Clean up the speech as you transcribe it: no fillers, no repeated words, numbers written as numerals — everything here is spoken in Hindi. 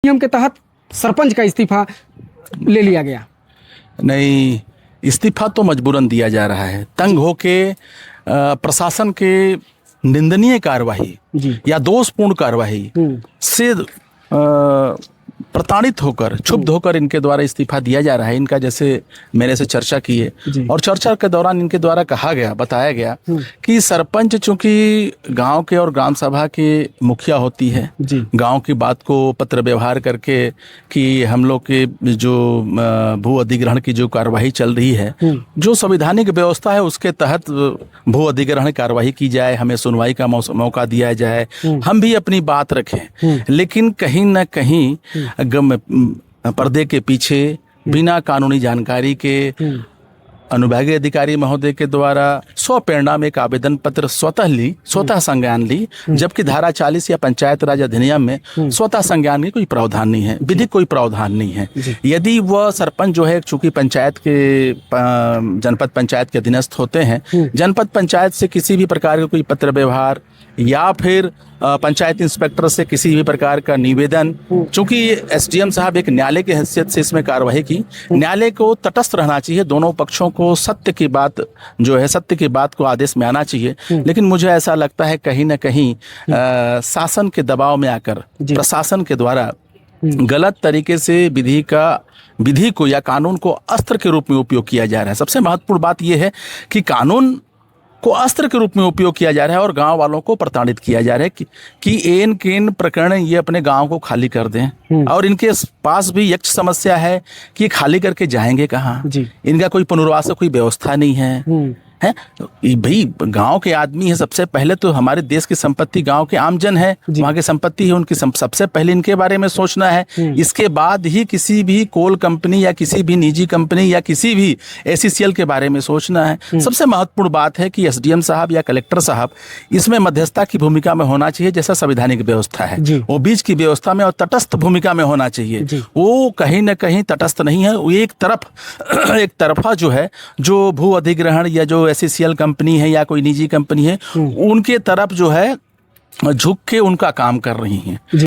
नियम के तहत सरपंच का इस्तीफा ले लिया गया। नहीं, इस्तीफा तो मजबूरन दिया जा रहा है। तंग होके प्रशासन के निंदनीय कार्रवाई या दोषपूर्ण कार्रवाई से प्रताड़ित होकर, क्षुब्ध होकर इनके द्वारा इस्तीफा दिया जा रहा है। इनका जैसे मेरे से चर्चा की है और चर्चा के दौरान इनके द्वारा कहा गया, बताया गया कि सरपंच चूंकि गांव के और ग्राम सभा के मुखिया होती है, गांव की बात को पत्र व्यवहार करके कि हम लोग के जो भू अधिग्रहण की जो कार्यवाही चल रही है, जो संवैधानिक व्यवस्था है उसके तहत भू अधिग्रहण कार्यवाही की जाए, हमें सुनवाई का मौका दिया जाए, हम भी अपनी बात रखें। लेकिन कहीं न कहीं पर्दे के पीछे बिना कानूनी जानकारी के अनुविभागीय अधिकारी महोदय के द्वारा स्वप्रेरणा में एक आवेदन पत्र स्वतः संज्ञान ली, जबकि धारा 40 या पंचायत राज अधिनियम में स्वतः संज्ञान की कोई प्रावधान नहीं है, विधिक कोई प्रावधान नहीं है। यदि वह सरपंच जो है, चूंकि पंचायत के जनपद पंचायत के अधीनस्थ होते हैं, जनपद पंचायत से किसी भी प्रकार का कोई पत्र व्यवहार या फिर पंचायत इंस्पेक्टर से किसी भी प्रकार का निवेदन, चूंकि एसडीएम साहब एक न्यायालय की हैसियत से इसमें कार्रवाई की, न्यायालय को तटस्थ रहना चाहिए, दोनों पक्षों को सत्य की बात जो है, सत्य की बात को आदेश में आना चाहिए। लेकिन मुझे ऐसा लगता है कहीं ना कहीं शासन के दबाव में आकर प्रशासन के द्वारा गलत तरीके से विधि को या कानून को अस्त्र के रूप में उपयोग किया जा रहा है। सबसे महत्वपूर्ण बात यह है कि कानून को अस्त्र के रूप में उपयोग किया जा रहा है और गांव वालों को प्रताड़ित किया जा रहा है कि एन केन प्रकरण ये अपने गांव को खाली कर दें। और इनके पास भी यक्ष समस्या है कि खाली करके जाएंगे कहाँ, इनका कोई पुनर्वास कोई व्यवस्था नहीं है। भाई गांव के आदमी है, सबसे पहले तो हमारे देश की संपत्ति गांव के आमजन है, वहां की संपत्ति है, उनकी सबसे पहले इनके बारे में सोचना है। इसके बाद ही किसी भी कोल कंपनी या किसी भी निजी कंपनी या किसी भी एसीसीएल के बारे में सोचना है। सबसे महत्वपूर्ण बात है कि एसडीएम साहब या कलेक्टर साहब इसमें मध्यस्थता की भूमिका में होना चाहिए, जैसा संवैधानिक व्यवस्था है वो बीच की व्यवस्था में और तटस्थ भूमिका में होना चाहिए। वो कहीं ना कहीं तटस्थ नहीं है, वो एक तरफा जो है, जो भू अधिग्रहण या जो एसीसीएल कंपनी है या कोई निजी कंपनी है, उनके तरफ जो है झुक के उनका काम कर रही हैं।